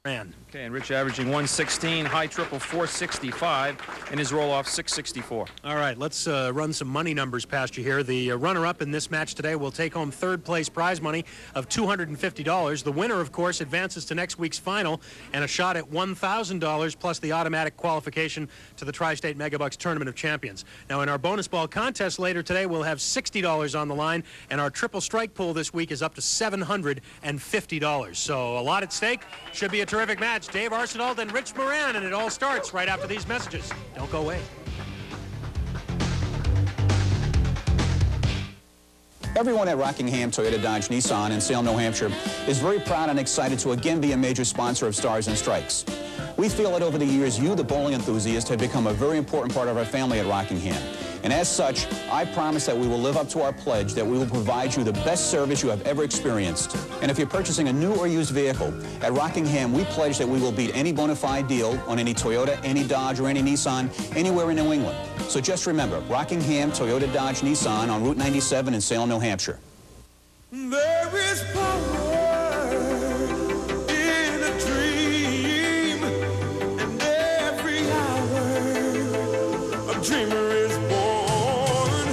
Man. Okay, and Rich averaging 116, high triple 465, and his roll-off 664. All right, let's run some money numbers past you here. The runner-up in this match today will take home third-place prize money of $250. The winner, of course, advances to next week's final and a shot at $1,000 plus the automatic qualification to the Tri-State Megabucks Tournament of Champions. Now, in our bonus ball contest later today, we'll have $60 on the line, and our triple strike pool this week is up to $750. So a lot at stake. Should be a terrific match. Dave Arsenault and Rich Moran, and it all starts right after these messages. Don't go away. Everyone at Rockingham Toyota Dodge Nissan in Salem, New Hampshire is very proud and excited to again be a major sponsor of Stars and Strikes. We feel that over the years, you, the bowling enthusiast, have become a very important part of our family at Rockingham. And as such, I promise that we will live up to our pledge that we will provide you the best service you have ever experienced. And if you're purchasing a new or used vehicle, at Rockingham, we pledge that we will beat any bona fide deal on any Toyota, any Dodge, or any Nissan anywhere in New England. So just remember, Rockingham Toyota Dodge Nissan on Route 97 in Salem, New Hampshire. There is power in a dream, and every hour a dreamer is born.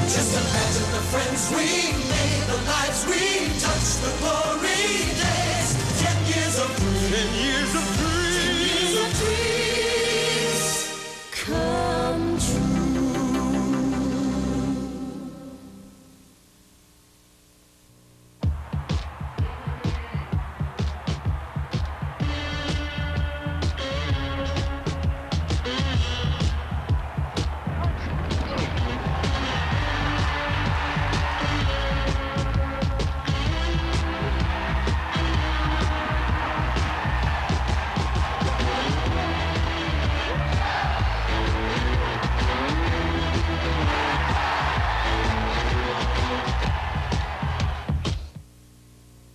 Just imagine the friends we made, the lives we touched, the glory days. 10 years of dreams. 10 years of dreams. 10 years of dreams come true.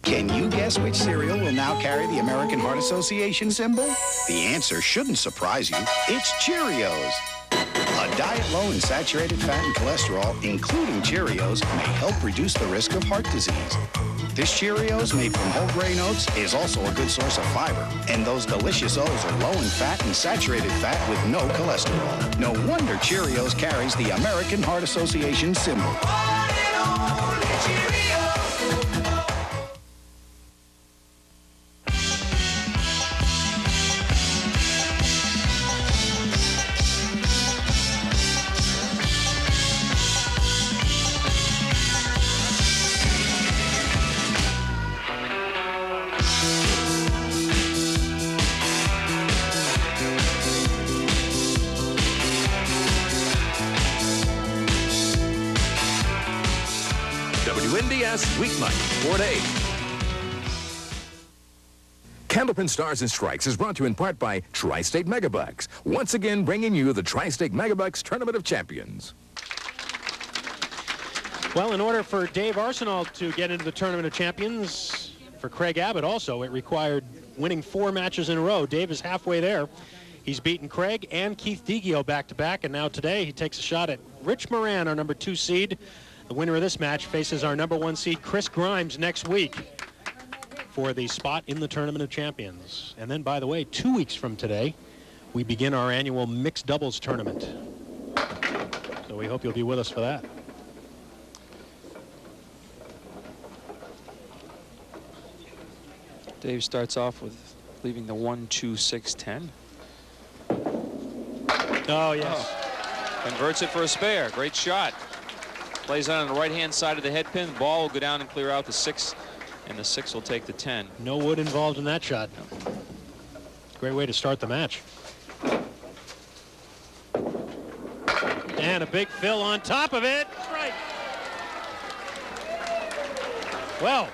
Can you guess which cereal will now carry the American Heart Association symbol? The answer shouldn't surprise you. It's Cheerios. A diet low in saturated fat and cholesterol, including Cheerios, may help reduce the risk of heart disease. This Cheerios, made from whole grain oats, is also a good source of fiber. And those delicious O's are low in fat and saturated fat with no cholesterol. No wonder Cheerios carries the American Heart Association symbol. WNDS Weeknight, 4 to 8. Candlepin Stars and Strikes is brought to you in part by Tri-State Megabucks, once again bringing you the Tri-State Megabucks Tournament of Champions. Well, in order for Dave Arsenault to get into the Tournament of Champions, for Craig Abbott also, it required winning 4 matches in a row. Dave is halfway there. He's beaten Craig and Keith Deguio back-to-back, and now today he takes a shot at Rich Moran, our number 2 seed. The winner of this match faces our number 1 seed, Chris Grimes, next week for the spot in the Tournament of Champions. And then, by the way, 2 weeks from today, we begin our annual mixed doubles tournament. So we hope you'll be with us for that. Dave starts off with leaving the 1-2-6-10. Oh, yes. Oh. Converts it for a spare. Great shot. Plays on the right-hand side of the head pin. The ball will go down and clear out the 6, and the 6 will take the 10. No wood involved in that shot. Great way to start the match. And a big fill on top of it. Strike. Well.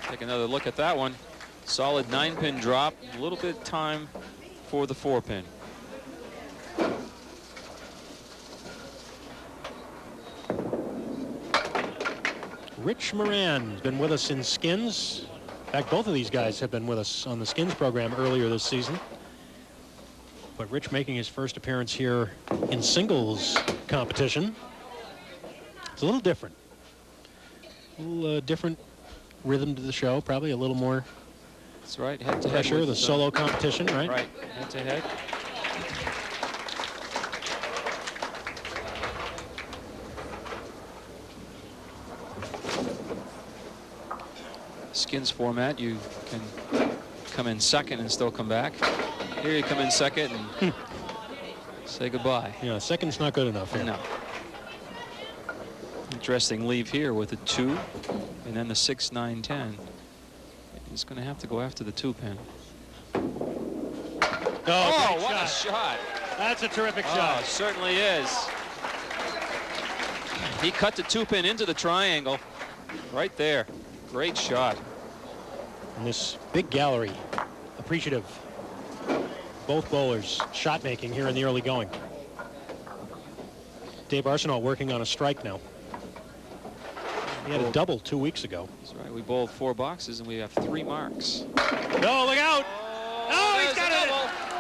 Take another look at that one. Solid 9-pin drop. A little bit of time for the 4-pin. Rich Moran has been with us in skins. In fact, both of these guys have been with us on the skins program earlier this season. But Rich making his first appearance here in singles competition. It's a little different. A little different rhythm to the show, probably a little more That's right. Head to pressure, head the solo competition, right? Right. Head to head. Skins format, you can come in second and still come back. Here you come in second and say goodbye. Yeah, second's not good enough here. No. Interesting leave here with a 2 and then the 6, 9, 10. He's going to have to go after the 2 pin. Oh, what a shot. That's a terrific Oh, shot. certainly is. He cut the 2 pin into the triangle right there. Great shot. And this big gallery, appreciative. Both bowlers shot making here in the early going. Dave Arsenault working on a strike now. He had a double 2 weeks ago. That's right. We bowled 4 boxes and we have 3 marks. No, look out! Oh, he's got a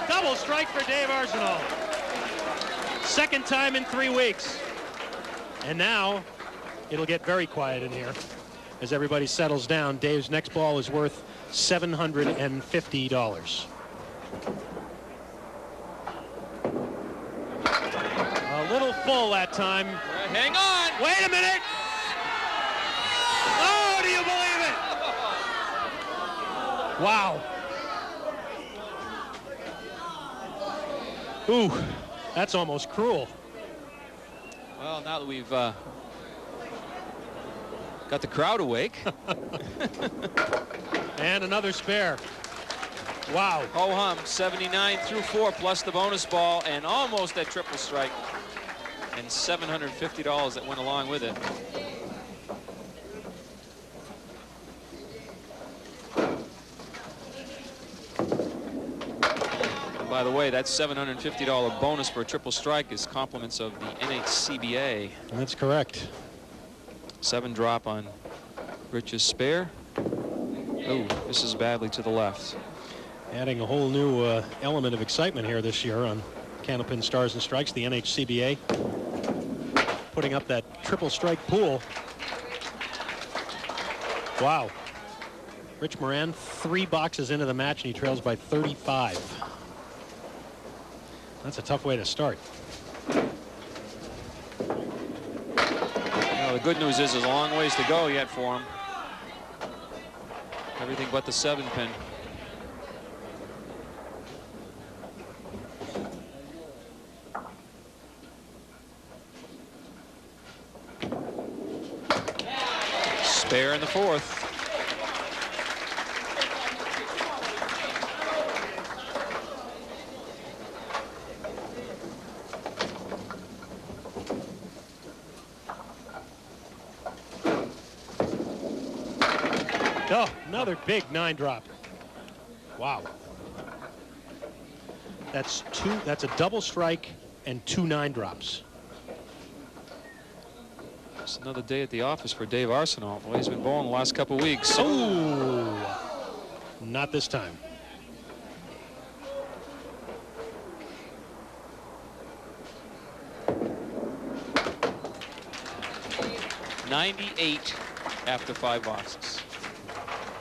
double strike for Dave Arsenault. Second time in 3 weeks. And now it'll get very quiet in here as everybody settles down. Dave's next ball is worth $750. A little full that time. Hang on. Wait a minute. Oh, do you believe it? Wow. Ooh, that's almost cruel. Well, now that we've got the crowd awake. And another spare. Wow. Ho hum, 79 through 4 plus the bonus ball and almost that triple strike. And $750 that went along with it. And by the way, that $750 bonus for a triple strike is compliments of the NHCBA. That's correct. 7 drop on Rich's spare. Oh, this is badly to the left. Adding a whole new element of excitement here this year on Candlepin Stars and Strikes, the NHCBA. Putting up that triple strike pool. Wow. Rich Moran 3 boxes into the match and he trails by 35. That's a tough way to start. Well, the good news is there's a long ways to go yet for him. Everything but the 7 pin. Spare in the 4th. Oh, another big 9 drop. Wow. That's a double strike and 2 9 drops. It's another day at the office for Dave Arsenault. Well, he's been bowling the last couple weeks. Oh, not this time. $98 after 5 boxes.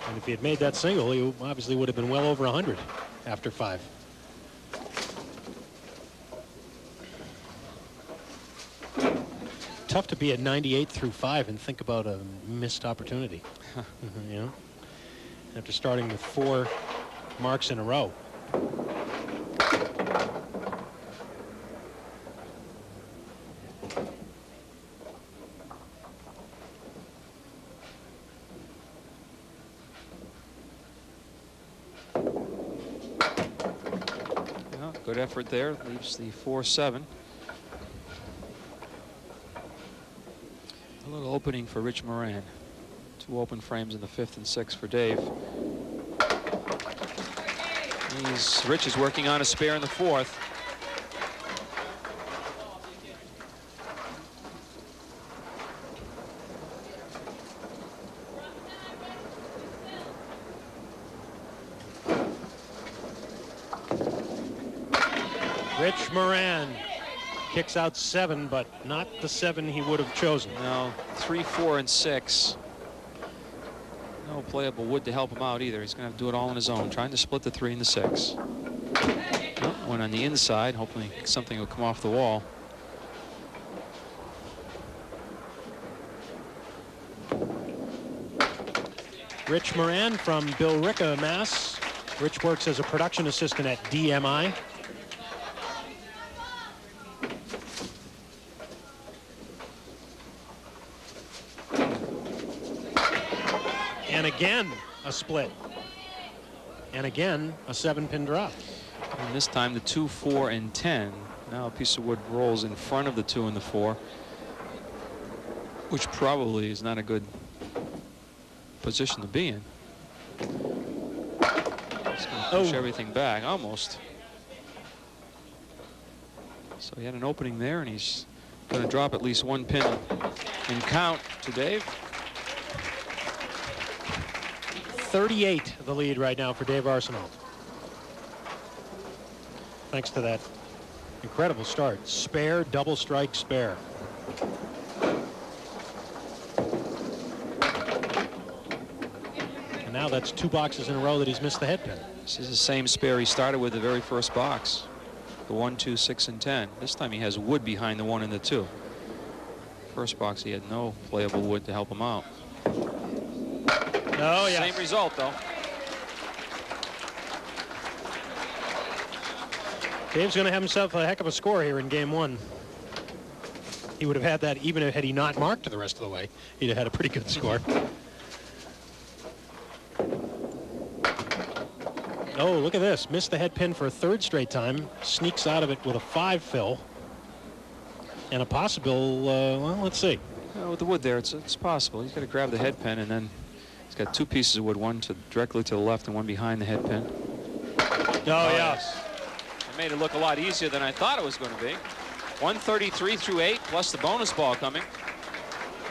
And if he had made that single, he obviously would have been well over 100 after 5. Tough to be at 98 through 5 and think about a missed opportunity. You know, after starting with 4 marks in a row. Well, good effort there. Leaves the 4-7. A little opening for Rich Moran. 2 open frames in the 5th and 6th for Dave. Rich is working on a spare in the 4th. Rich Moran kicks out 7, but not the 7 he would have chosen. No, 3, 4, and 6. No No playable wood to help him out either. He's going to have to do it all on his own, trying to split the 3 and the 6. Oh, one on the inside. Hopefully something will come off the wall. Rich Moran from Billerica, Mass. Rich works as a production assistant at DMI. And again, a split. And again, a 7-pin drop. And this time the 2, 4, and 10. Now a piece of wood rolls in front of the 2 and the 4, which probably is not a good position to be in. It's going to push everything back, almost. So he had an opening there, and he's going to drop at least 1 pin and count to Dave. 38 the lead right now for Dave Arsenault. Thanks to that incredible start. Spare, double strike, spare. And now that's 2 boxes in a row that he's missed the head pin. This is the same spare he started with the very first box. The 1, 2, 6, and 10. This time he has wood behind the 1 and the 2. First box he had no playable wood to help him out. Oh, yeah. Same result, though. Dave's going to have himself a heck of a score here in game 1. He would have had that even had he not marked the rest of the way. He'd have had a pretty good score. Oh, look at this. Missed the head pin for a 3rd straight time. Sneaks out of it with a 5 fill. And a possible, well, let's see. With the wood there, it's possible. He's got to grab the head pin, and then he's got 2 pieces of wood, one directly to the left and one behind the head pin. Oh, yeah. Yes. It made it look a lot easier than I thought it was going to be. 133 through 8, plus the bonus ball coming.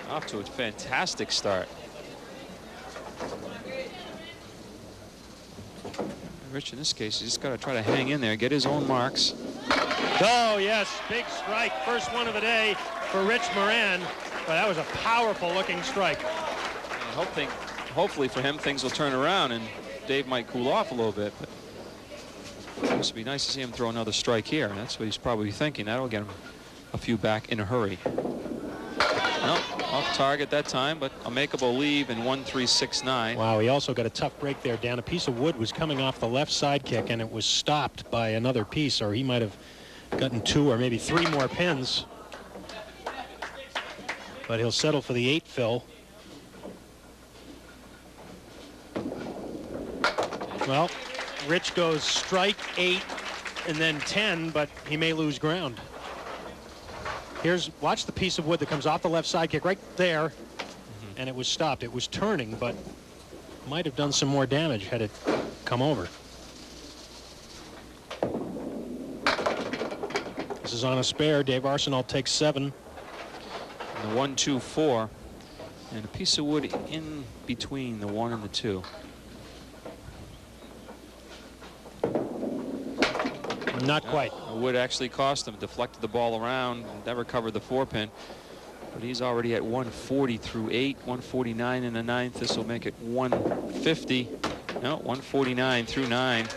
Off to a fantastic start. Rich, in this case, he's just got to try to hang in there, get his own marks. Oh, yes. Big strike. First one of the day for Rich Moran. But that was a powerful-looking strike. And hopefully for him, things will turn around, and Dave might cool off a little bit. But it would be nice to see him throw another strike here. And that's what he's probably thinking. That'll get him a few back in a hurry. Well, off target that time, but a makeable leave in 1-3-6-9. Wow, he also got a tough break there, Dan. A piece of wood was coming off the left side kick, and it was stopped by another piece, or he might have gotten 2 or maybe 3 more pins. But he'll settle for the 8 fill. Well, Rich goes strike, 8, and then 10, but he may lose ground. Watch the piece of wood that comes off the left side kick right there, and it was stopped. It was turning, but might have done some more damage had it come over. This is on a spare. Dave Arsenault takes 7. And the 1, 2, 4, and a piece of wood in between the 1 and the 2. Not quite. The wood actually cost him, deflected the ball around, never covered the 4-pin. But he's already at 140 through 8, 149 in the 9th. This will make it 150. No, 149 through 9.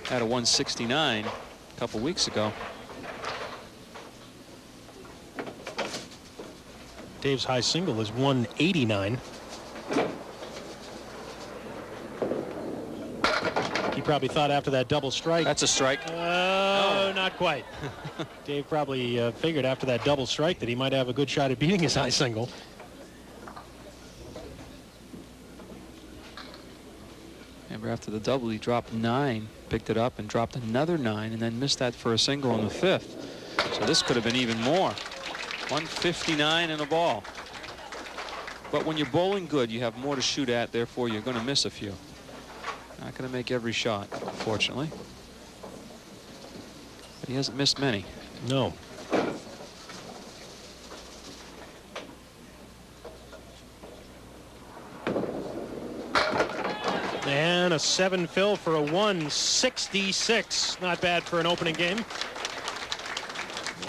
Had a 169 a couple weeks ago. Dave's high single is 189. He probably thought after that double strike. That's a strike. Oh, not quite. Dave probably figured after that double strike that he might have a good shot at beating his high single. Remember, after the double, he dropped 9, picked it up and dropped another 9, and then missed that for a single on the 5th. So this could have been even more. 159 in a ball. But when you're bowling good, you have more to shoot at, therefore you're going to miss a few. Not going to make every shot, unfortunately. But he hasn't missed many. No. And a 7 fill for a 166. Not bad for an opening game.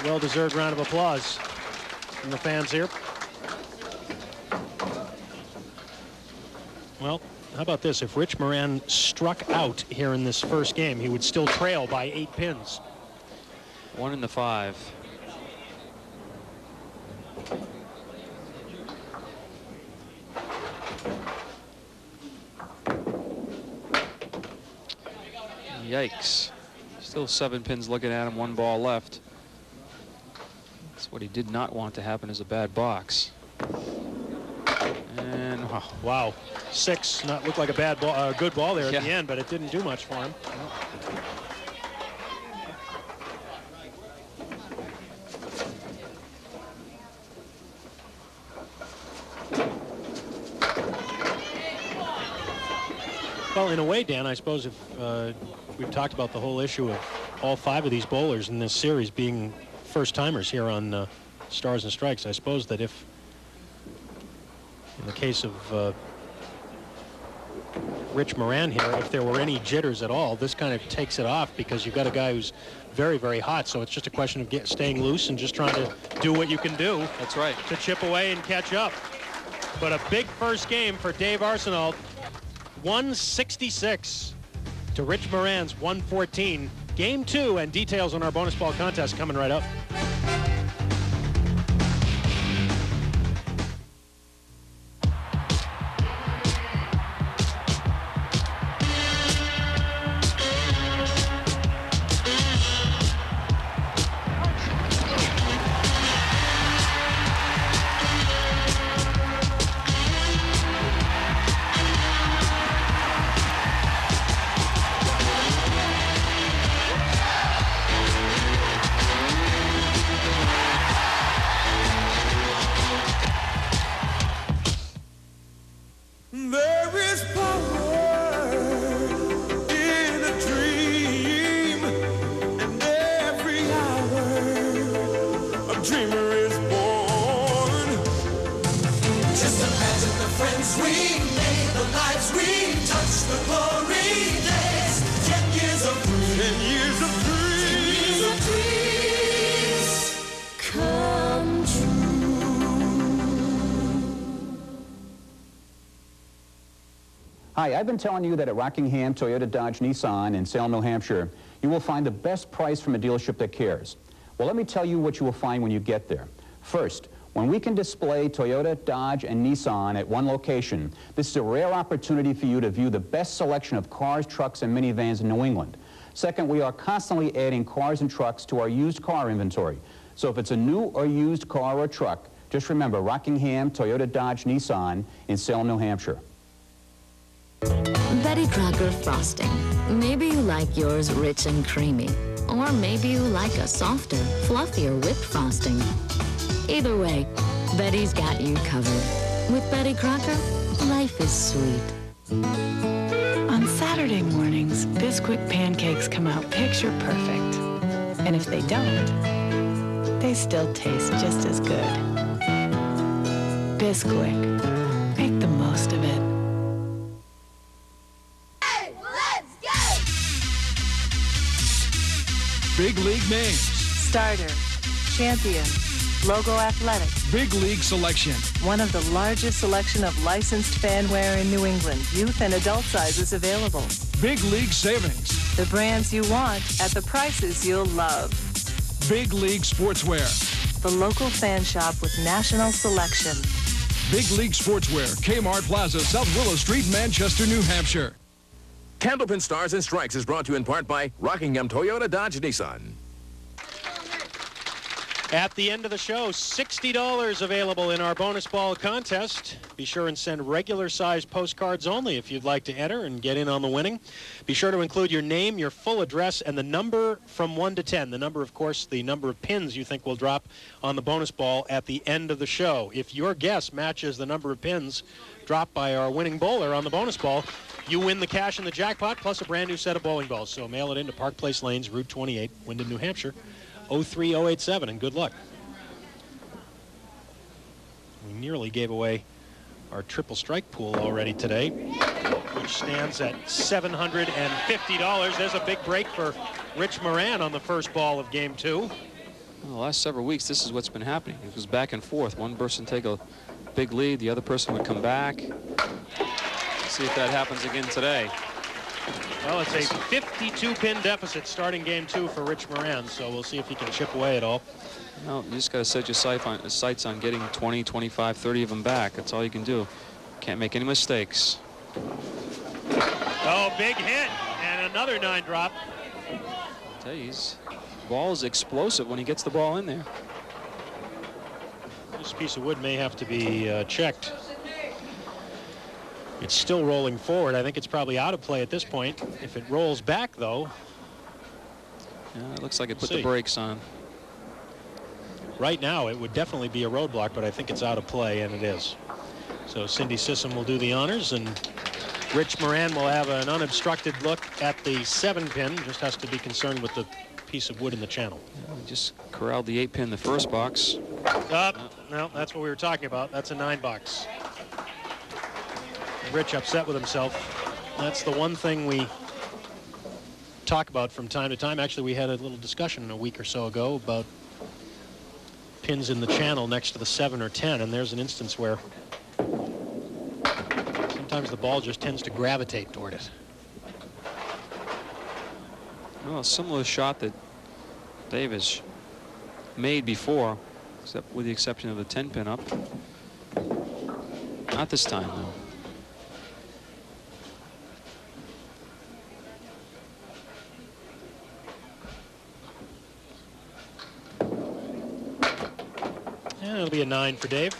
Well-deserved round of applause from the fans here. Well, how about this? If Rich Moran struck out here in this first game, he would still trail by 8 pins. 1 in the 5. Yikes. Still 7 pins looking at him, 1 ball left. That's what he did not want to happen, is a bad box. And oh, wow, 6. Not looked like a bad ball, good ball there at the end, but it didn't do much for him. Well, in a way, Dan, I suppose if we've talked about the whole issue of all 5 of these bowlers in this series being first-timers here on Stars and Strikes, I suppose that if, in the case of Rich Moran here, if there were any jitters at all, this kind of takes it off because you've got a guy who's very, very hot, so it's just a question of staying loose and just trying to do what you can do. That's right. To chip away and catch up. But a big first game for Dave Arsenault. 166 to Rich Moran's 114. Game 2, and details on our bonus ball contest coming right up. There is power in a dream, and every hour a dreamer is born. Just imagine the friends we made, the lives we touched, the glory days. 10 years of dreams. 10 years of dreams. 10 years of dreams come true. Hi, I've been telling you that at Rockingham Toyota Dodge Nissan in Salem, New Hampshire, you will find the best price from a dealership that cares. Well, let me tell you what you will find when you get there. First, when we can display Toyota, Dodge, and Nissan at one location, this is a rare opportunity for you to view the best selection of cars, trucks, and minivans in New England. Second, we are constantly adding cars and trucks to our used car inventory. So if it's a new or used car or truck, just remember Rockingham Toyota Dodge Nissan in Salem, New Hampshire. Betty Crocker frosting. Maybe you like yours rich and creamy. Or maybe you like a softer, fluffier whipped frosting. Either way, Betty's got you covered. With Betty Crocker, life is sweet. On Saturday mornings, Bisquick pancakes come out picture perfect. And if they don't, they still taste just as good. Bisquick. Make the most of it. Big league names. Starter, champion, logo athletic. Big league selection. One of the largest selection of licensed fanwear in New England. Youth and adult sizes available. Big league savings. The brands you want at the prices you'll love. Big league sportswear. The local fan shop with national selection. Big league sportswear, Kmart Plaza, South Willow Street, Manchester, New Hampshire. Candlepin Stars and Strikes is brought to you in part by Rockingham Toyota Dodge Nissan. At the end of the show, $60 available in our bonus ball contest. Be sure and send regular size postcards only if you'd like to enter and get in on the winning. Be sure to include your name, your full address, and the number from 1 to 10. The number, of course, the number of pins you think will drop on the bonus ball at the end of the show. If your guess matches the number of pins dropped by our winning bowler on the bonus ball, you win the cash in the jackpot plus a brand new set of bowling balls. So mail it into Park Place Lanes, Route 28, Wyndham, New Hampshire, 03087, and good luck. We nearly gave away our triple strike pool already today, which stands at $750. There's a big break for Rich Moran on the first ball of Game 2. Well, the last several weeks, this is what's been happening. It was back and forth. One person take a big lead, the other person would come back. see if that happens again today. Well, it's a 52-pin deficit starting game 2 for Rich Moran, so we'll see if he can chip away at all. No, you just got to set your sights on getting 20, 25, 30 of them back. That's all you can do. Can't make any mistakes. Oh, big hit, and another 9 drop. I tell you, his ball is explosive when he gets the ball in there. This piece of wood may have to be checked. It's still rolling forward. I think it's probably out of play at this point. If it rolls back, though. Yeah, it looks like it put the brakes on. Right now, it would definitely be a roadblock, but I think it's out of play, and it is. So Cindy Sissom will do the honors, and Rich Moran will have an unobstructed look at the 7-pin. Just has to be concerned with the piece of wood in the channel. Yeah, we just corralled the 8-pin in the first box. No, that's what we were talking about. That's a 9-box. Rich upset with himself. That's the one thing we talk about from time to time. Actually, we had a little discussion a week or so ago about pins in the channel next to the 7 or 10, and there's an instance where sometimes the ball just tends to gravitate toward it. Well, a similar shot that Dave has made before, except with the exception of the 10-pin up. Not this time, though. And it'll be a 9 for Dave.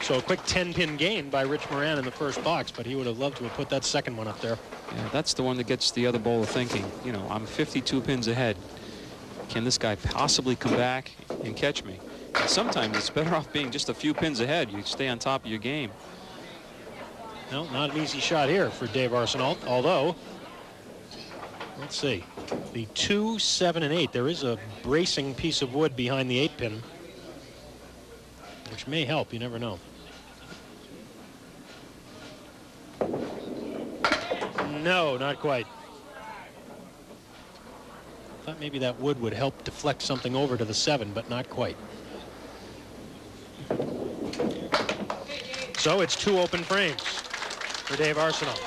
So a quick 10-pin gain by Rich Moran in the first box, but he would have loved to have put that second one up there. Yeah, that's the one that gets the other bowler thinking, you know, I'm 52 pins ahead. Can this guy possibly come back and catch me? And sometimes it's better off being just a few pins ahead. You stay on top of your game. No, not an easy shot here for Dave Arsenault, although, let's see, the 2, 7, and 8, there is a bracing piece of wood behind the 8-pin, which may help, you never know. No, not quite. Thought maybe that wood would help deflect something over to the 7, but not quite. So it's 2 open frames for Dave Arsenault.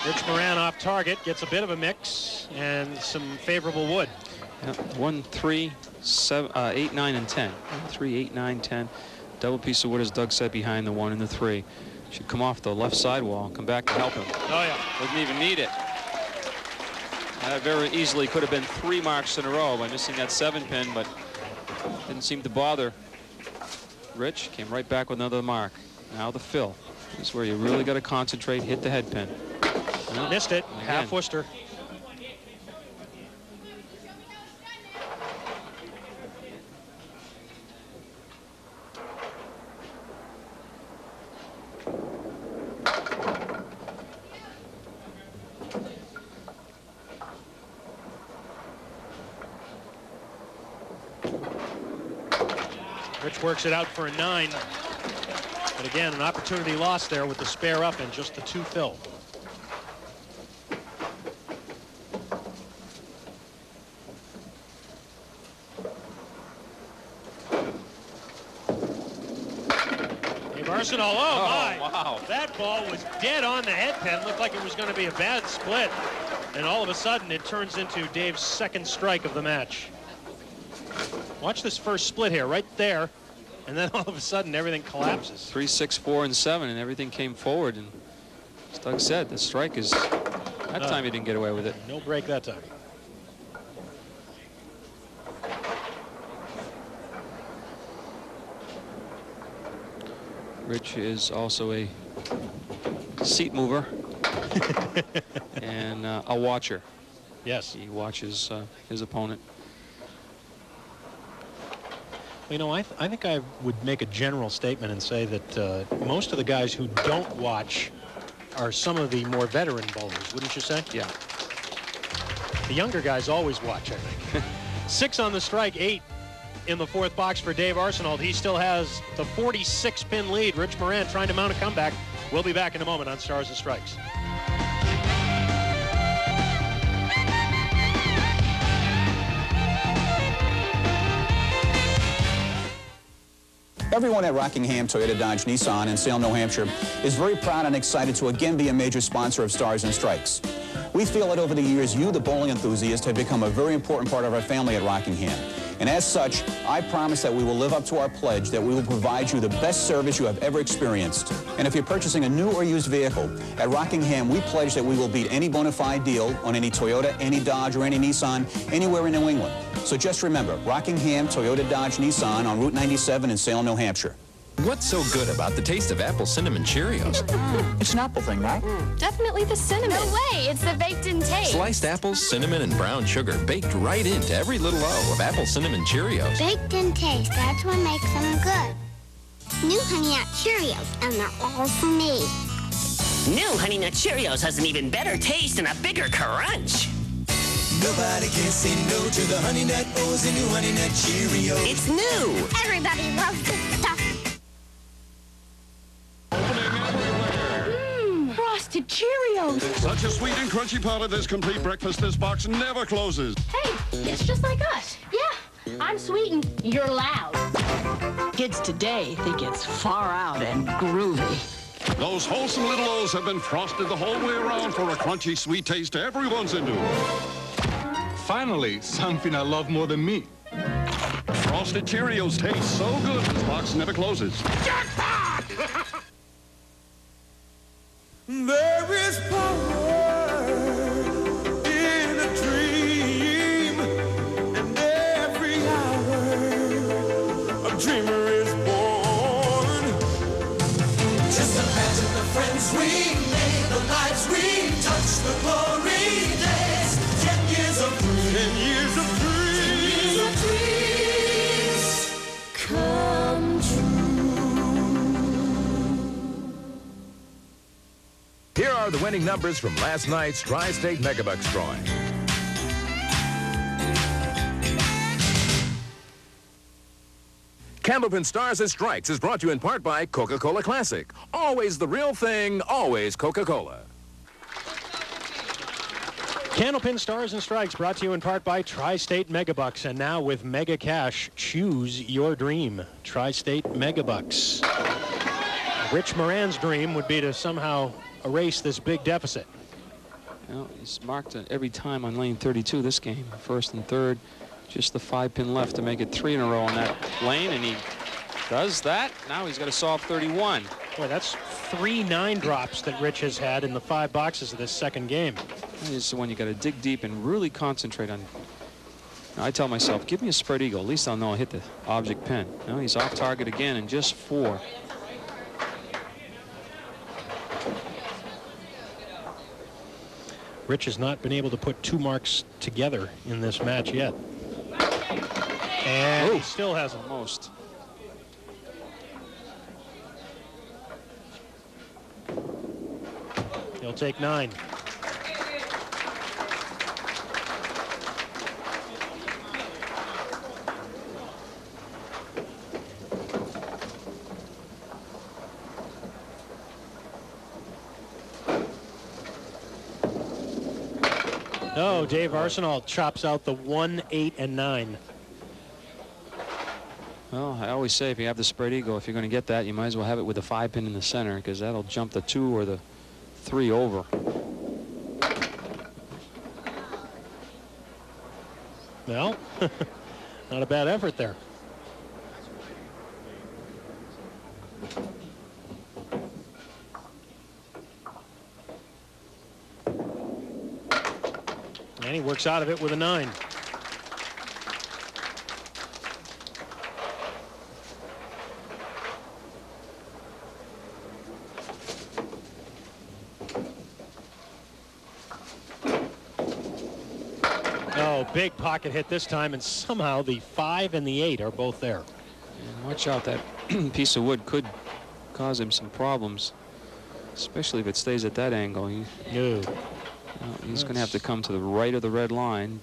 Rich Moran off target, gets a bit of a mix and some favorable wood. Yeah, 1, 3, 7, 8, 9, and 10. 1, 3, 8, 9, 10. Double piece of wood, as Doug said, behind the 1 and the 3. Should come off the left sidewall, come back to help him. Oh, yeah. Doesn't even need it. That very easily could have been 3 marks in a row by missing that 7-pin, but didn't seem to bother Rich. Came right back with another mark. Now the fill. This is where you really got to concentrate, hit the head pin. Missed it, half Worcester. Rich works it out for a 9. But again, an opportunity lost there with the spare up and just the 2 fill. Arsenault, oh my, wow. That ball was dead on the head pin. Looked like it was going to be a bad split. And all of a sudden, it turns into Dave's second strike of the match. Watch this first split here, right there. And then all of a sudden, everything collapses. 3, 6, 4, and 7, and everything came forward. And as Doug said, the strike is, that time he didn't get away with it. No break that time. Rich is also a seat mover and a watcher. Yes. He watches his opponent. You know, I think I would make a general statement and say that most of the guys who don't watch are some of the more veteran bowlers, wouldn't you say? Yeah. The younger guys always watch, I think. 6 on the strike, 8 in the 4th box for Dave Arsenault. He still has the 46-pin lead. Rich Moran trying to mount a comeback. We'll be back in a moment on Stars and Strikes. Everyone at Rockingham Toyota Dodge Nissan in Salem, New Hampshire is very proud and excited to again be a major sponsor of Stars and Strikes. We feel that over the years, you, the bowling enthusiast, have become a very important part of our family at Rockingham. And as such, I promise that we will live up to our pledge that we will provide you the best service you have ever experienced. And if you're purchasing a new or used vehicle, at Rockingham, we pledge that we will beat any bona fide deal on any Toyota, any Dodge, or any Nissan anywhere in New England. So just remember, Rockingham Toyota Dodge Nissan on Route 97 in Salem, New Hampshire. What's so good about the taste of apple cinnamon Cheerios? It's an apple thing, right? Definitely the cinnamon. No way, it's the baked-in taste. Sliced apples, cinnamon, and brown sugar baked right into every little O of apple cinnamon Cheerios. Baked-in taste, that's what makes them good. New Honey Nut Cheerios, and they're all for me. New Honey Nut Cheerios has an even better taste and a bigger crunch. Nobody can say no to the Honey Nut O's and New Honey Nut Cheerios. It's new. Everybody loves this stuff. Frosted Cheerios. Such a sweet and crunchy part of this complete breakfast, this box never closes. Hey, it's just like us. Yeah, I'm sweet and you're loud. Kids today think it's far out and groovy. Those wholesome little O's have been frosted the whole way around for a crunchy, sweet taste everyone's into. Finally, something I love more than me. Frosted Cheerios taste so good, this box never closes. Jackpot! There is power in a dream, and every hour a dreamer is born. Just imagine the friends we made, the lives we touched, the glory days. 10 years of dreams. 10 years of dreams. 10 years of dreams come true. Here are the winning numbers from last night's Tri-State Megabucks drawing. Candlepin Stars and Strikes is brought to you in part by Coca-Cola Classic. Always the real thing, always Coca-Cola. Candlepin Stars and Strikes brought to you in part by Tri-State Megabucks. And now with Mega Cash, choose your dream. Tri-State Megabucks. Rich Moran's dream would be to somehow erase this big deficit. Well, he's marked every time on lane 32 this game. First and third, just the 5-pin left to make it 3 in a row on that lane, and he does that. Now he's got to solve 31. Boy, that's 3 9 drops that Rich has had in the 5 boxes of this second game. This is the one you got to dig deep and really concentrate on. Now, I tell myself, give me a spread eagle. At least I'll know I'll hit the object pin. Now he's off target again and just 4. Rich has not been able to put 2 marks together in this match yet. And he still hasn't. Almost. He'll take 9. No, Dave Arsenault chops out the 1, 8, and 9. Well, I always say if you have the spread eagle, if you're going to get that, you might as well have it with the 5-pin in the center, because that'll jump the 2 or the 3 over. Well, not a bad effort there. And he works out of it with a 9. Oh, big pocket hit this time, and somehow the 5 and the 8 are both there. And watch out, that piece of wood could cause him some problems, especially if it stays at that angle. He's going to have to come to the right of the red line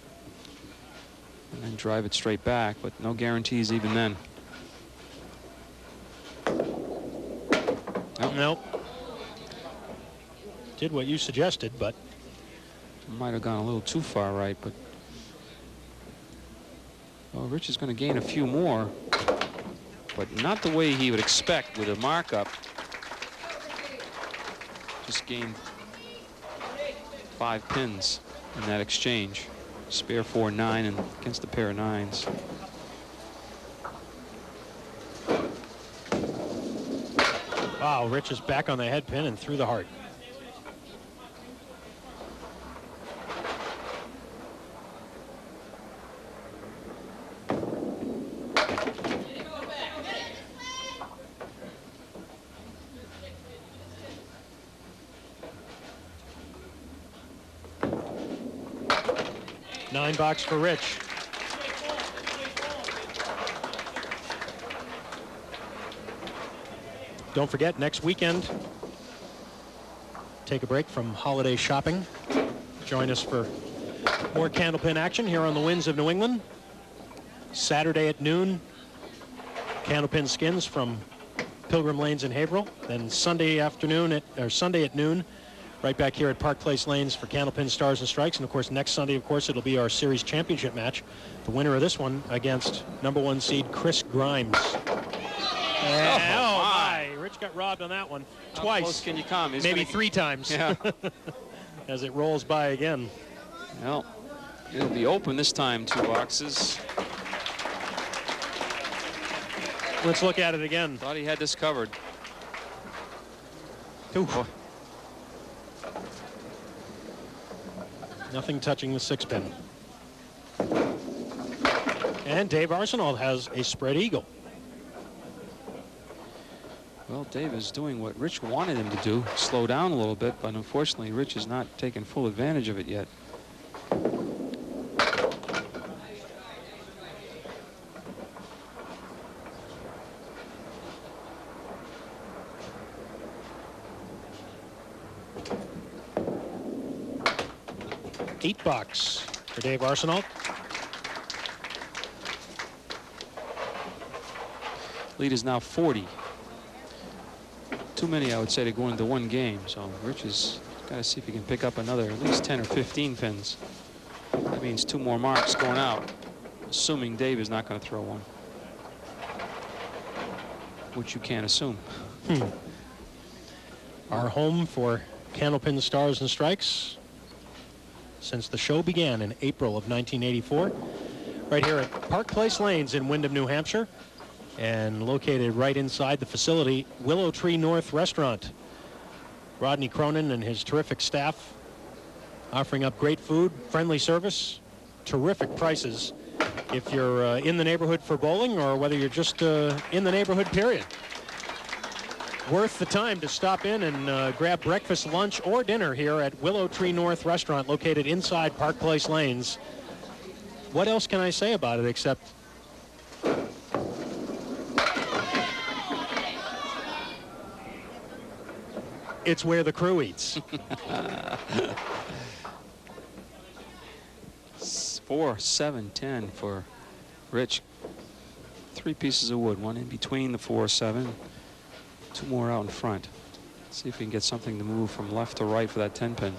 and then drive it straight back, but no guarantees even then. Nope. Did what you suggested, but might have gone a little too far right, but well, Rich is going to gain a few more. but not the way he would expect with a markup. Just gained 5 pins in that exchange. Spare 4-9 and against a pair of 9s. Wow, Rich is back on the head pin and through the heart. $9 for Rich. Don't forget, next weekend, take a break from holiday shopping. Join us for more Candlepin action here on the Winds of New England. Saturday at noon, Candlepin skins from Pilgrim Lanes in Haverhill. Then Sunday at noon, right back here at Park Place Lanes for Candlepin Stars and Strikes. And of course, next Sunday, of course, it'll be our series championship match. The winner of this one against #1 seed Chris Grimes. Oh my! Rich got robbed on that one twice. How close can you come? Maybe 3 times. Yeah. As it rolls by again. Well, it'll be open this time. 2 boxes. Let's look at it again. Thought he had this covered. Oof. Nothing touching the 6-pin. And Dave Arsenault has a spread eagle. Well, Dave is doing what Rich wanted him to do, slow down a little bit, but unfortunately Rich has not taken full advantage of it yet. $8 for Dave Arsenault. Lead is now 40. Too many, I would say, to go into one game. So Rich has got to see if he can pick up another at least 10 or 15 pins. That means 2 more marks going out, assuming Dave is not going to throw one, which you can't assume. Our home for Candlepin Stars and Strikes since the show began in April of 1984, right here at Park Place Lanes in Windham, New Hampshire, and located right inside the facility, Willow Tree North Restaurant. Rodney Cronin and his terrific staff offering up great food, friendly service, terrific prices if you're in the neighborhood for bowling or whether you're just in the neighborhood, period. Worth the time to stop in and grab breakfast, lunch, or dinner here at Willow Tree North Restaurant located inside Park Place Lanes. What else can I say about it except it's where the crew eats. 4, 7, 10 for Rich. 3 pieces of wood, 1 in between the 4, 7. 2 more out in front. See if we can get something to move from left to right for that 10-pin.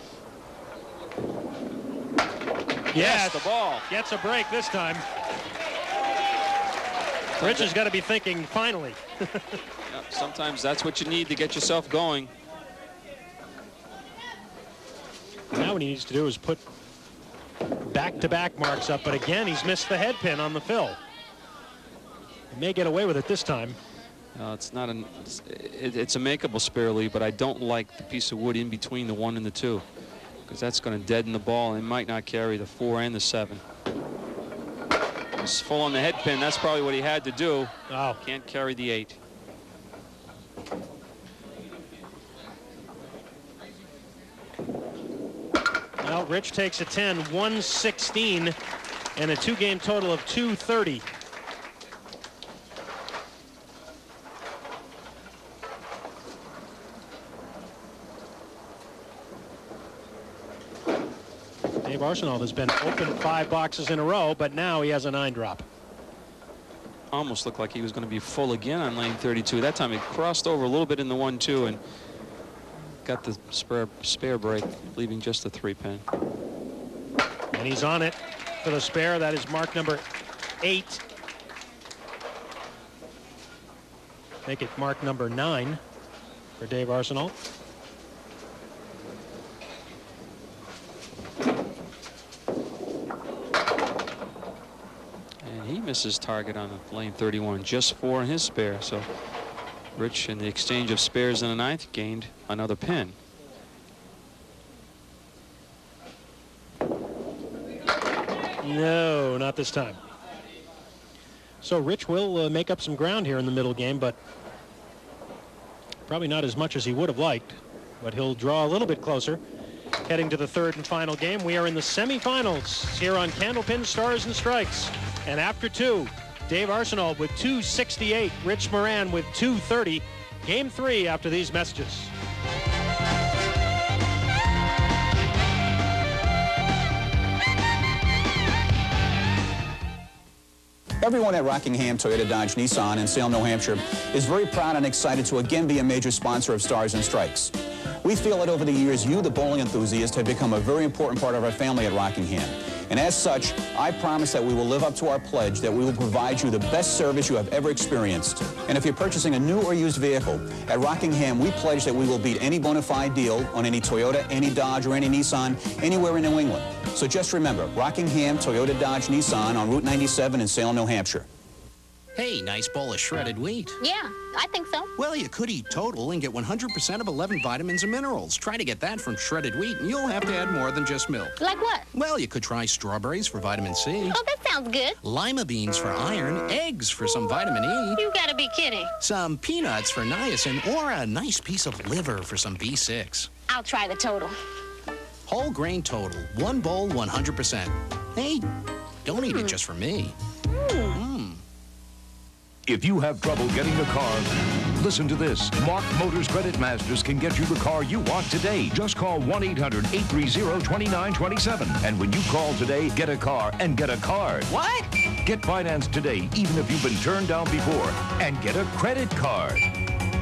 Yes, the ball gets a break this time. Rich has got to be thinking, finally. Yep, sometimes that's what you need to get yourself going. Now what he needs to do is put back-to-back marks up, but again, he's missed the head pin on the fill. He may get away with it this time. It's not an. It's a makeable spare lead, but I don't like the piece of wood in between the 1 and the 2, because that's going to deaden the ball and might not carry the 4 and the 7. He's full on the head pin. That's probably what he had to do. Oh. Can't carry the 8. Well, Rich takes a 10, 116, and a 2-game total of 230. Dave Arsenault has been open 5 boxes in a row, but now he has a 9-drop. Almost looked like he was going to be full again on lane 32. That time he crossed over a little bit in the 1-2 and got the spare break, leaving just a 3-pin. And he's on it for the spare. That is mark number 8. make it mark number 9 for Dave Arsenault. And he misses target on lane 31, just 4 in his spare. So Rich, in the exchange of spares in the 9th, gained another pin. No, not this time. So Rich will make up some ground here in the middle game, but probably not as much as he would have liked. But he'll draw a little bit closer. Heading to the 3rd and final game, we are in the semifinals here on Candlepin Stars and Strikes. And after 2, Dave Arsenault with 268, Rich Moran with 230. Game 3 after these messages. Everyone at Rockingham Toyota Dodge Nissan in Salem, New Hampshire is very proud and excited to again be a major sponsor of Stars and Strikes. We feel that over the years, you, the bowling enthusiast, have become a very important part of our family at Rockingham. And as such, I promise that we will live up to our pledge that we will provide you the best service you have ever experienced. And if you're purchasing a new or used vehicle, at Rockingham, we pledge that we will beat any bona fide deal on any Toyota, any Dodge, or any Nissan anywhere in New England. So just remember, Rockingham Toyota Dodge Nissan on Route 97 in Salem, New Hampshire. Hey, nice bowl of shredded wheat. Yeah, I think so. Well, you could eat total and get 100% of 11 vitamins and minerals. Try to get that from shredded wheat, and you'll have to add more than just milk. Like what? Well, you could try strawberries for vitamin C. Oh, that sounds good. Lima beans for iron, eggs for some vitamin E. You gotta be kidding. Some peanuts for niacin, or a nice piece of liver for some B6. I'll try the total. Whole grain total, one bowl, 100%. Hey, don't eat it just for me. If you have trouble getting a car, listen to this. Mark Motors Credit Masters can get you the car you want today. Just call 1-800-830-2927. And when you call today, get a car and get a card. What? Get financed today, even if you've been turned down before, and get a credit card.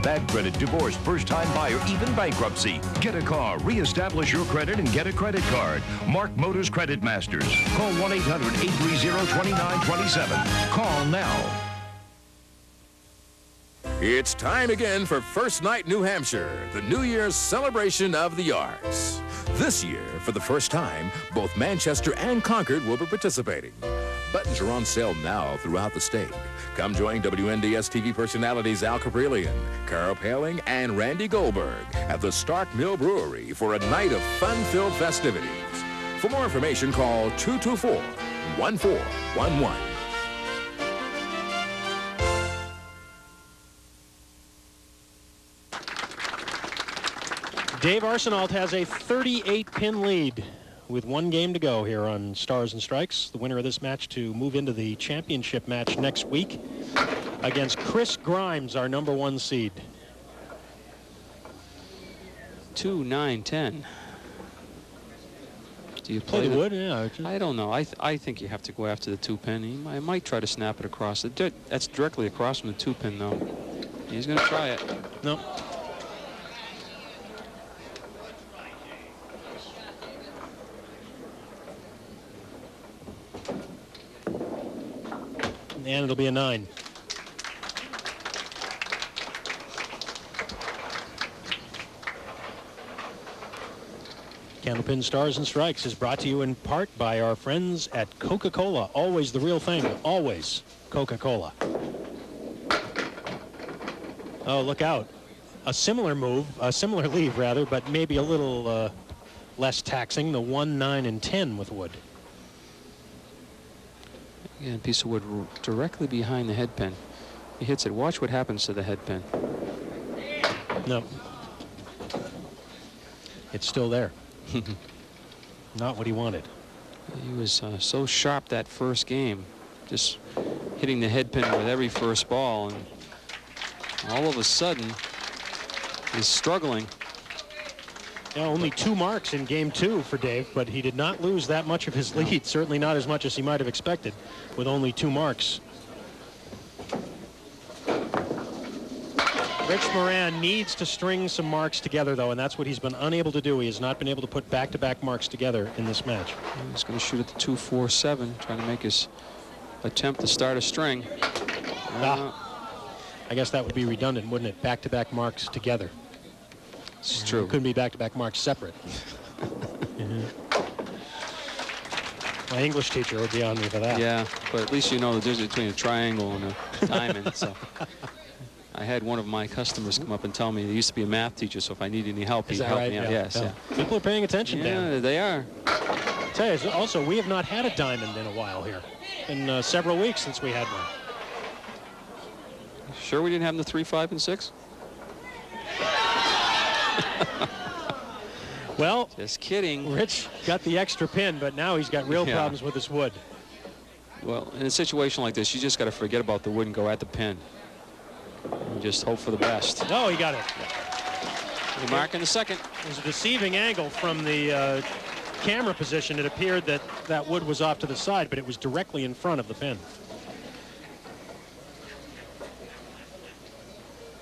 Bad credit, divorce, first-time buyer, even bankruptcy. Get a car, reestablish your credit, and get a credit card. Mark Motors Credit Masters. Call 1-800-830-2927. Call now. It's time again for First Night New Hampshire, the New Year's celebration of the arts. This year, for the first time, both Manchester and Concord will be participating. Buttons are on sale now throughout the state. Come join WNDS TV personalities Al Caprillion, Carol Paling, and Randy Goldberg at the Stark Mill Brewery for a night of fun-filled festivities. For more information, call 224-1411. Dave Arsenault has a 38-pin lead with 1 game to go here on Stars and Strikes. The winner of this match to move into the championship match next week against Chris Grimes, our number 1 seed. 2, 9, 10. Do you play the wood? Yeah. I don't know. I think you have to go after the 2-pin. I might try to snap it across. That's directly across from the 2-pin, though. He's going to try it. No. And it'll be a 9. Candlepin Stars and Strikes is brought to you in part by our friends at Coca-Cola. Always the real thing. Always Coca-Cola. Oh, look out. A similar move, a similar leave rather, but maybe a little less taxing. The 1, 9, and 10 with wood. Again, a piece of wood directly behind the head pin. He hits it. Watch what happens to the head pin. No. It's still there. Not what he wanted. He was so sharp that first game, just hitting the head pin with every first ball, and all of a sudden he's struggling. Yeah, only 2 marks in game 2 for Dave, but he did not lose that much of his lead. Certainly not as much as he might have expected with only 2 marks. Rich Moran needs to string some marks together, though, and that's what he's been unable to do. He has not been able to put back-to-back marks together in this match. He's going to shoot at the 2-4-7, trying to make his attempt to start a string. I guess that would be redundant, wouldn't it? Back-to-back marks together. It's true. It couldn't be back-to-back marks separate. My English teacher would be on me for that. Yeah, but at least you know the difference between a triangle and a diamond. So I had one of my customers come up and tell me, he used to be a math teacher, so if I needed any help, he'd help me out. Yes, yeah. People are paying attention, Dan. Yeah, they are. I'll tell you, also, we have not had a diamond in a while here. In several weeks since we had one. Sure we didn't have the 3, 5, and 6? Well, just kidding. Rich got the extra pin, but now he's got real problems with his wood. Well, in a situation like this, you just got to forget about the wood and go at the pin. And just hope for the best. Oh, he got it. They mark in the second. It was a deceiving angle from the camera position. It appeared that that wood was off to the side, but it was directly in front of the pin.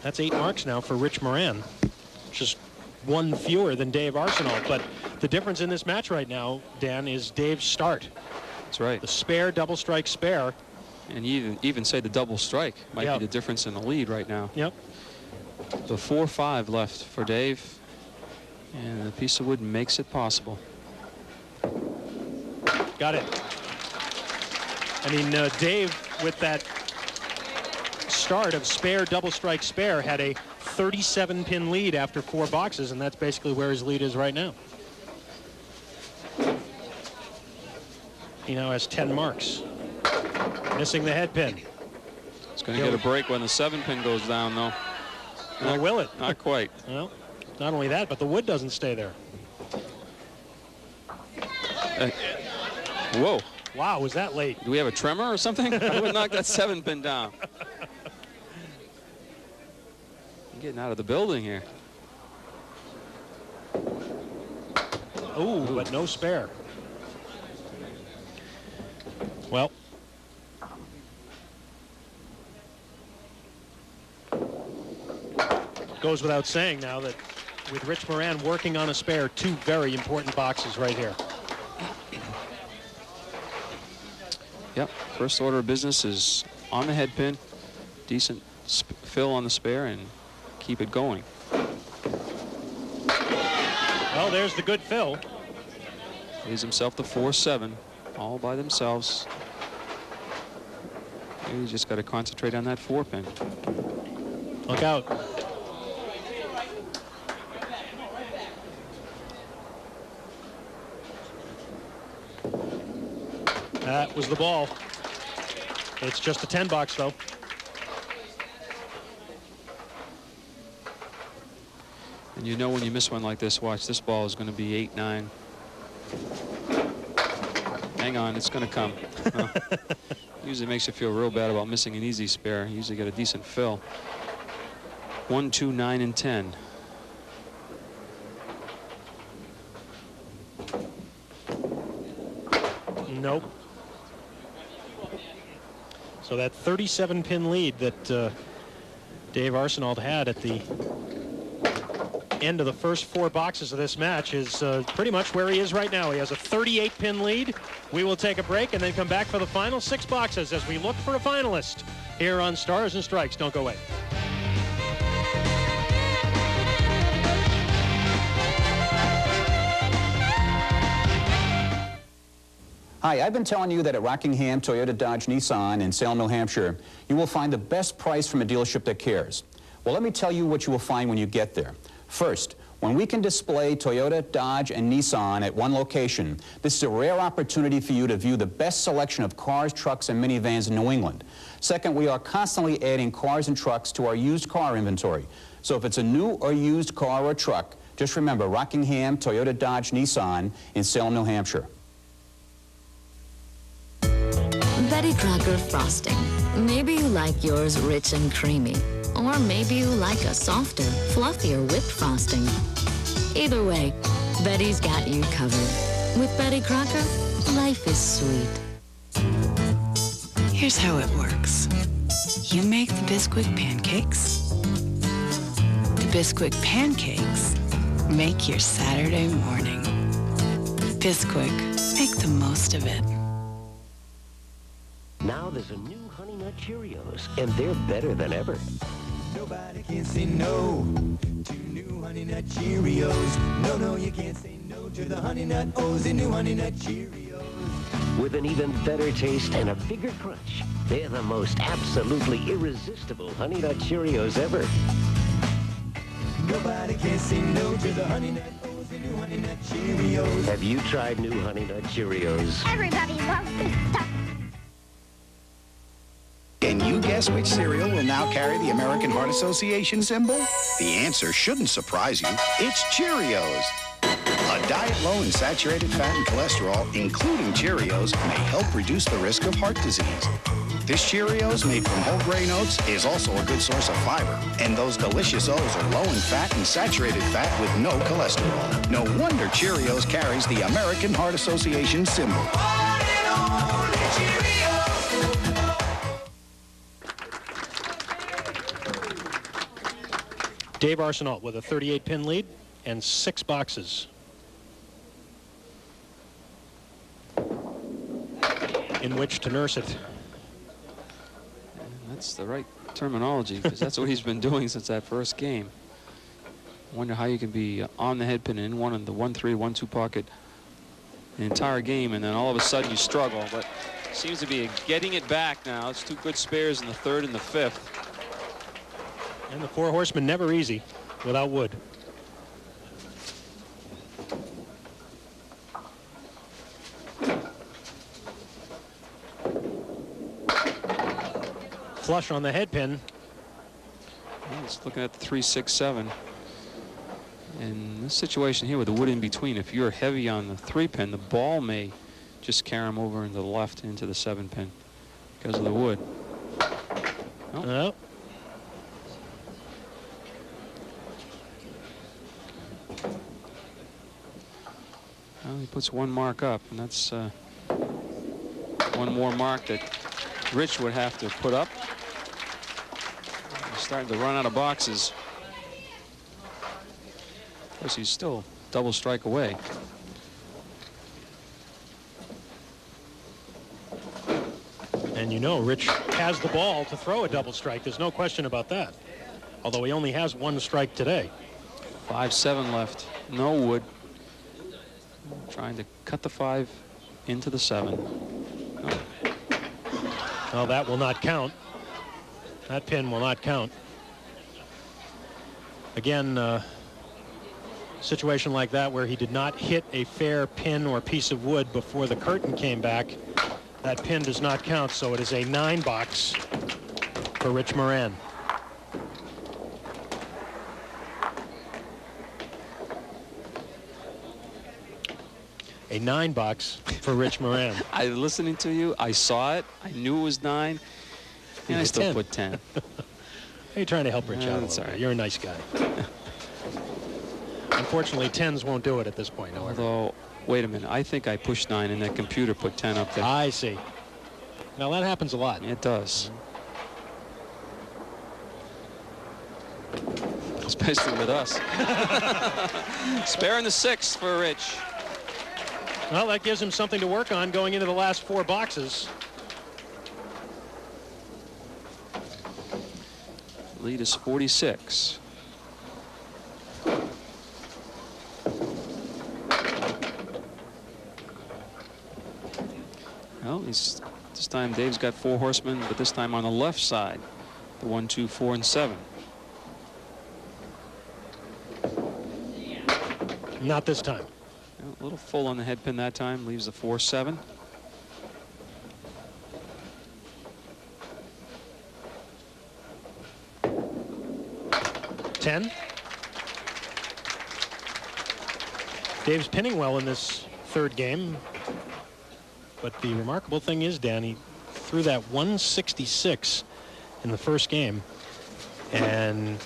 That's 8 marks now for Rich Moran. Just one fewer than Dave Arsenault. But the difference in this match right now, Dan, is Dave's start. That's right. The spare, double strike spare. And you even say the double strike might be the difference in the lead right now. Yep. The 4-5 left for Dave. And the piece of wood makes it possible. Got it. I mean, Dave, with that start of spare, double strike spare, had a 37-pin lead after 4 boxes, and that's basically where his lead is right now. He now has 10 marks. Missing the head pin. It's going to get a break when the 7-pin goes down, though. Or will it? Not quite. Well, not only that, but the wood doesn't stay there. Whoa. Wow, was that late? Do we have a tremor or something? I would knock that 7-pin down. I'm getting out of the building here. Ooh, but no spare. Well, goes without saying now that with Rich Moran working on a spare, 2 very important boxes right here. Yep, first order of business is on the head pin, decent fill on the spare, and keep it going. Well, there's the good fill. Leaves himself the 4-7, all by themselves. You just got to concentrate on that 4-pin. Look out. That was the ball. It's just a 10 box, though. And you know when you miss one like this, watch, this ball is going to be 8-9. Hang on, it's going to come. Usually makes you feel real bad about missing an easy spare. You usually get a decent fill. 1, 2, 9, and 10. Nope. So that 37-pin lead that Dave Arsenault had at the end of the first 4 boxes of this match is pretty much where he is right now. He has a 38-pin lead. We will take a break and then come back for the final 6 boxes as we look for a finalist here on Stars and Strikes. Don't go away. Hi, I've been telling you that at Rockingham, Toyota, Dodge, Nissan in Salem, New Hampshire, you will find the best price from a dealership that cares. Well, let me tell you what you will find when you get there. First, when we can display Toyota, Dodge, and Nissan at one location, this is a rare opportunity for you to view the best selection of cars, trucks, and minivans in New England. Second, we are constantly adding cars and trucks to our used car inventory. So if it's a new or used car or truck, just remember Rockingham, Toyota, Dodge, Nissan in Salem, New Hampshire. Betty Crocker frosting. Maybe you like yours rich and creamy. Or maybe you like a softer, fluffier whipped frosting. Either way, Betty's got you covered. With Betty Crocker, life is sweet. Here's how it works. You make the Bisquick pancakes. The Bisquick pancakes make your Saturday morning. Bisquick, make the most of it. Now there's a new Honey Nut Cheerios, and they're better than ever. Nobody can say no to new Honey Nut Cheerios. No, no, you can't say no to the Honey Nut O's and new Honey Nut Cheerios. With an even better taste and a bigger crunch, they're the most absolutely irresistible Honey Nut Cheerios ever. Nobody can say no to the Honey Nut O's and new Honey Nut Cheerios. Have you tried new Honey Nut Cheerios? Everybody loves this stuff. Can you guess which cereal will now carry the American Heart Association symbol? The answer shouldn't surprise you. It's Cheerios. A diet low in saturated fat and cholesterol, including Cheerios, may help reduce the risk of heart disease. This Cheerios, made from whole grain oats, is also a good source of fiber. And those delicious O's are low in fat and saturated fat with no cholesterol. No wonder Cheerios carries the American Heart Association symbol. Dave Arsenault with a 38-pin lead and 6 boxes. In which to nurse it. That's the right terminology, because that's what he's been doing since that first game. Wonder how you can be on the head pin and in one in the 1-3, 1-2 pocket the entire game, and then all of a sudden you struggle. But seems to be getting it back now. It's 2 good spares in the 3rd and the 5th. And the 4 horsemen never easy without Wood. Flush on the head pin. Well, it's looking at the 3, 6, 7. In this situation here with the wood in between, if you're heavy on the 3 pin, the ball may just carry him over into the left into the 7 pin because of the wood. Oh. Nope. Well, he puts 1 mark up, and that's 1 more mark that Rich would have to put up. He's starting to run out of boxes. Of course, he's still double strike away. And you know, Rich has the ball to throw a double strike. There's no question about that. Although he only has 1 strike today. 5-7 left. No Wood. Trying to cut the 5 into the 7. Oh. Well, that will not count. That pin will not count. Again, situation like that where he did not hit a fair pin or piece of wood before the curtain came back. That pin does not count, so it is a 9 box for Rich Moran. A 9 box for Rich Moran. I listening to you, I saw it, I knew it was 9, and I still 10. put 10. You're trying to help Rich out a That's little all bit. right. You're a nice guy. Unfortunately, 10s won't do it at this point, however. Although, wait a minute, I think I pushed 9 and that computer put 10 up there. I see. Now that happens a lot. It does. Especially with us. Sparing the 6 for Rich. Well, that gives him something to work on going into the last 4 boxes. Lead is 46. Well, this time Dave's got 4 horsemen, but this time on the left side. The 1, 2, 4, and 7. Not this time. A little full on the head pin that time, leaves the 4, 7. Ten. Dave's pinning well in this 3rd game. But the remarkable thing is, Dan, he threw that 166 in the 1st game. And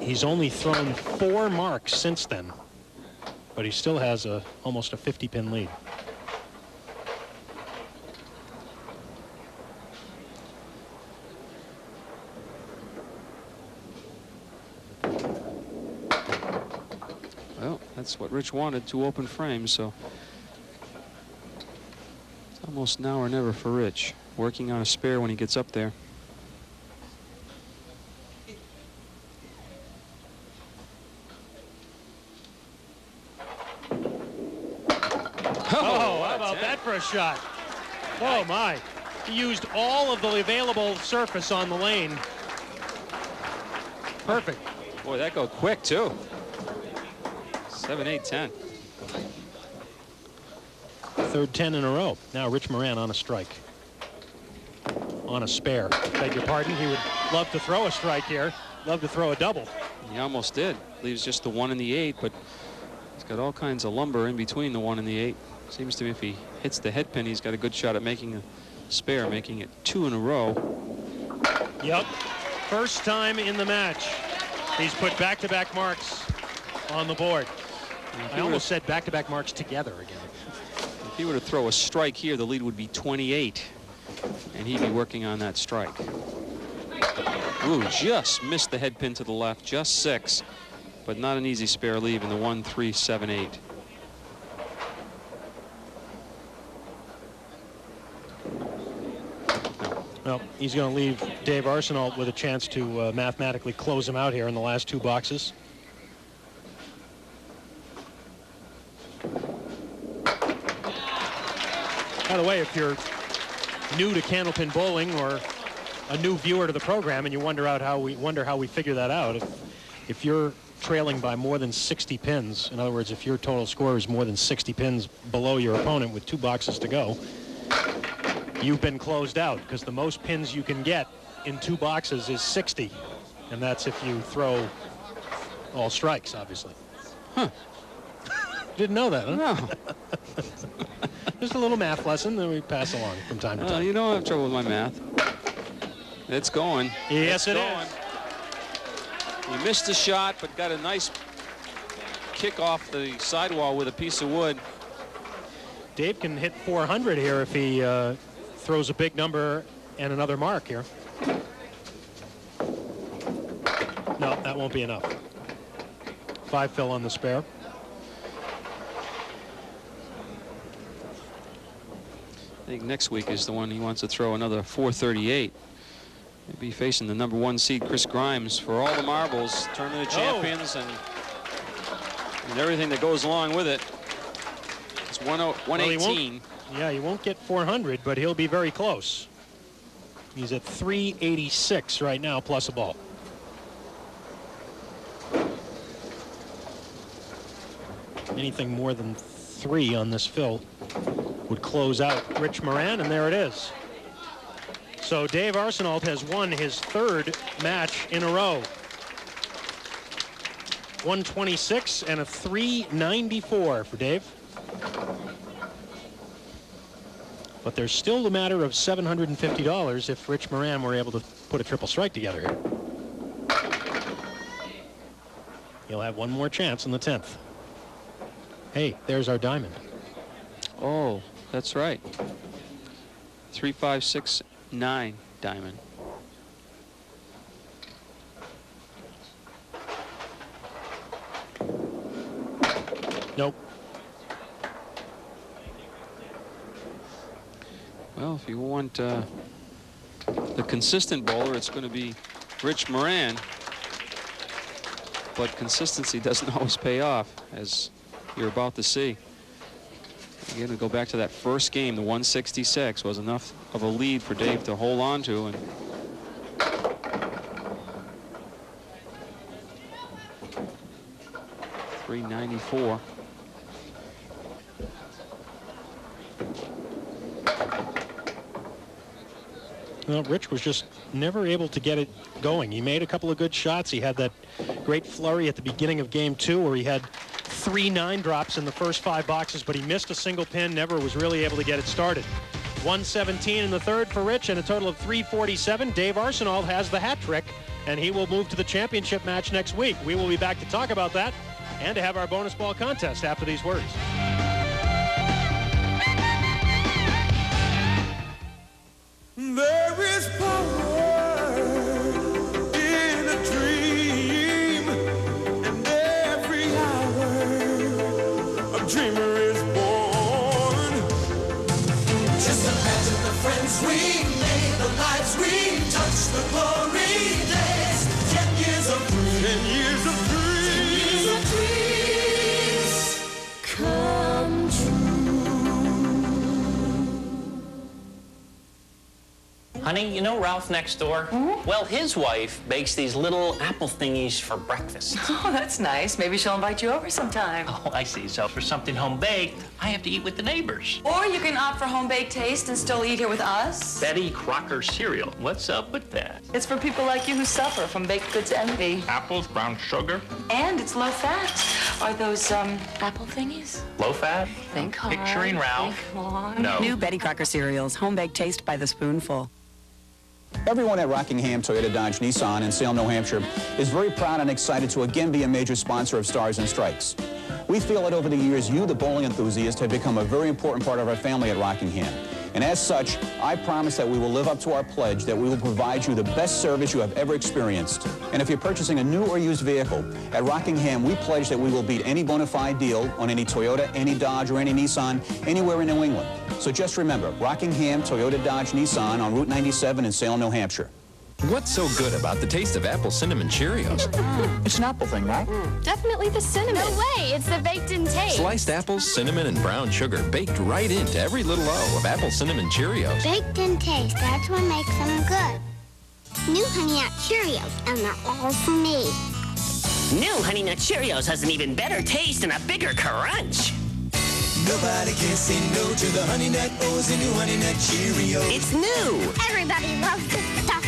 he's only thrown 4 marks since then. But he still has almost a 50-pin lead. Well, that's what Rich wanted, 2 open frames, so it's almost now or never for Rich. Working on a spare when he gets up there. Oh, how about that for a shot? Oh, my. He used all of the available surface on the lane. Perfect. Boy, that go quick, too. 7, 8, 10. Third 10 in a row. Now Rich Moran on a strike. On a spare. Beg your pardon. He would love to throw a strike here. Love to throw a double. He almost did. Leaves just the 1 and the 8, but he's got all kinds of lumber in between the 1 and the 8. Seems to me if he hits the head pin, he's got a good shot at making a spare, making it 2 in a row. Yep. First time in the match. He's put back-to-back marks on the board. I almost said back-to-back marks together again. If he were to throw a strike here, the lead would be 28, and he'd be working on that strike. Ooh, just missed the head pin to the left, just 6, but not an easy spare leave in the 1, 3, 7, 8. Well, he's going to leave Dave Arsenault with a chance to mathematically close him out here in the last 2 boxes. By the way, if you're new to Candlepin bowling or a new viewer to the program and you wonder how we figure that out, if you're trailing by more than 60 pins, in other words, if your total score is more than 60 pins below your opponent with 2 boxes to go, you've been closed out, because the most pins you can get in 2 boxes is 60, and that's if you throw all strikes, obviously. Huh. Didn't know that, huh? No. Just a little math lesson that we pass along from time to time. You don't have trouble with my math. It's going. Yes, it is. He missed the shot, but got a nice kick off the sidewall with a piece of wood. Dave can hit 400 here if he throws a big number and another mark here. No, that won't be enough. 5 fill on the spare. I think next week is the one he wants to throw another 438. He'll be facing the #1 seed Chris Grimes for all the marbles, tournament of champions, and everything that goes along with it. It's 118. Yeah, he won't get 400, but he'll be very close. He's at 386 right now, plus a ball. Anything more than 3 on this fill would close out Rich Moran, and there it is. So Dave Arsenault has won his 3rd match in a row. 126 and a 394 for Dave. But there's still the matter of $750 if Rich Moran were able to put a triple strike together here. He'll have one more chance in the 10th. Hey, there's our diamond. Oh, that's right. 3, 5, 6, 9 diamond. Nope. Well, if you want the consistent bowler, it's going to be Rich Moran. But consistency doesn't always pay off, as you're about to see. Again, we go back to that first game. The 166 was enough of a lead for Dave to hold on to, and .394. Well, Rich was just never able to get it going. He made a couple of good shots. He had that great flurry at the beginning of game 2 where he had 3 9-drops in the first 5 boxes, but he missed a single pin, never was really able to get it started. 117 in the 3rd for Rich and a total of 347. Dave Arsenault has the hat trick, and he will move to the championship match next week. We will be back to talk about that and to have our bonus ball contest after these words. There is power in a dream, and every hour a dreamer is born. Just imagine the friends we made, the lives we touched, the glory days. 10 years of dreams. 10 years of dreams. 10 years of dreams come true. Honey, you know Ralph next door? Well, his wife bakes these little apple thingies for breakfast. Oh, that's nice. Maybe she'll invite you over sometime. Oh, I see. So for something home-baked, I have to eat with the neighbors. Or you can opt for home-baked taste and still eat here with us. Betty Crocker cereal. What's up with that? It's for people like you who suffer from baked goods envy. Apples, brown sugar. And it's low fat. Are those, apple thingies? Low fat? Think hard. Picturing Ralph. Think long. No. New Betty Crocker cereals, home-baked taste by the spoonful. Everyone at Rockingham Toyota Dodge Nissan in Salem, New Hampshire is very proud and excited to again be a major sponsor of Stars and Strikes. We feel that over the years, you, the bowling enthusiast, have become a very important part of our family at Rockingham. And as such, I promise that we will live up to our pledge that we will provide you the best service you have ever experienced. And if you're purchasing a new or used vehicle, at Rockingham, we pledge that we will beat any bona fide deal on any Toyota, any Dodge, or any Nissan anywhere in New England. So just remember, Rockingham Toyota Dodge Nissan on Route 97 in Salem, New Hampshire. What's so good about the taste of apple cinnamon Cheerios? It's an apple thing, right? Definitely the cinnamon. No way, it's the baked-in taste. Sliced apples, cinnamon, and brown sugar baked right into every little O of apple cinnamon Cheerios. Baked in taste, that's what makes them good. New Honey Nut Cheerios, and they're all for me. New Honey Nut Cheerios has an even better taste and a bigger crunch. Nobody can say no to the Honey Nut O's and New Honey Nut Cheerios. It's new. Everybody loves this stuff.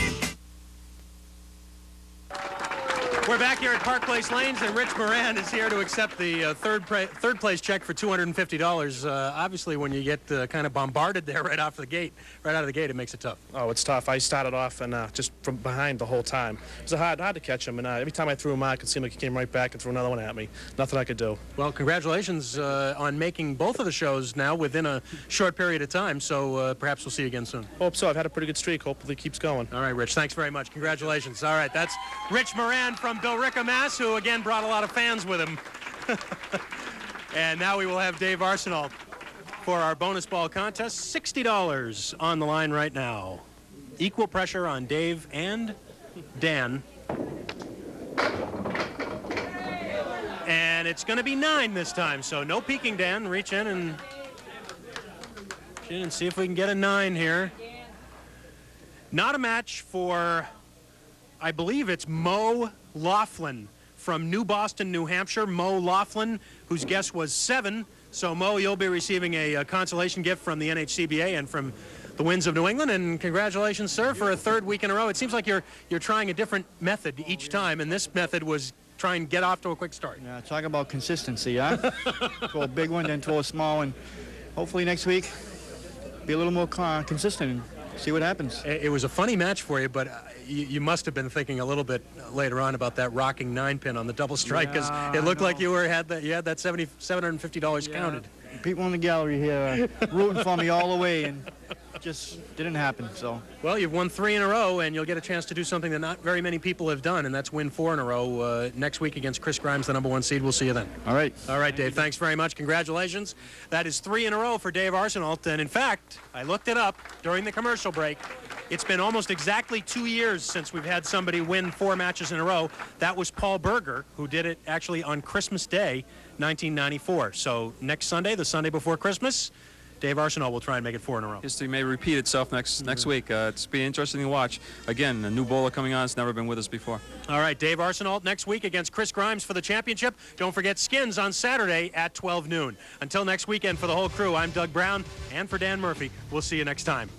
We're back here at Park Place Lanes, and Rich Moran is here to accept the third place check for $250. Obviously, when you get kind of bombarded there right out of the gate, it makes it tough. Oh, it's tough. I started off and just from behind the whole time. It was hard to catch him, and every time I threw him out, it seemed like he came right back and threw another one at me. Nothing I could do. Well, congratulations on making both of the shows now within a short period of time, so perhaps we'll see you again soon. Hope so. I've had a pretty good streak. Hopefully it keeps going. All right, Rich. Thanks very much. Congratulations. All right, that's Rich Moran from Billerica, Mass., who again brought a lot of fans with him. And now we will have Dave Arsenault for our bonus ball contest. $60 on the line right now. Equal pressure on Dave and Dan. And it's going to be 9 this time, so no peeking, Dan. Reach in and see if we can get a 9 here. Not a match for, I believe it's Mo Laughlin from New Boston, New Hampshire. Mo Laughlin, whose guess was 7. So, Mo, you'll be receiving a consolation gift from the NHCBA and from the Winds of New England. And congratulations, sir, for a 3rd week in a row. It seems like you're trying a different method each time, and this method was try and get off to a quick start. Yeah, talk about consistency, huh? Throw a big one, then throw a small one. Hopefully next week, be a little more consistent and see what happens. It was a funny match for you, but you must have been thinking a little bit later on about that rocking 9-pin on the double strike, because it looked like you had that $750 counted. People in the gallery here are rooting for me all the way, and it just didn't happen. So. Well, you've won 3 in a row, and you'll get a chance to do something that not very many people have done, and that's win 4 in a row next week against Chris Grimes, the #1 seed. We'll see you then. All right. All right, Dave. Thanks very much. Congratulations. That is 3 in a row for Dave Arsenault, and in fact, I looked it up during the commercial break. It's been almost exactly 2 years since we've had somebody win 4 matches in a row. That was Paul Berger, who did it actually on Christmas Day, 1994. So next Sunday, the Sunday before Christmas, Dave Arsenault will try and make it 4 in a row. History may repeat itself next week. It's be interesting to watch. Again, a new bowler coming on. It's never been with us before. All right, Dave Arsenault next week against Chris Grimes for the championship. Don't forget Skins on Saturday at 12 noon. Until next weekend, for the whole crew, I'm Doug Brown, and for Dan Murphy, we'll see you next time.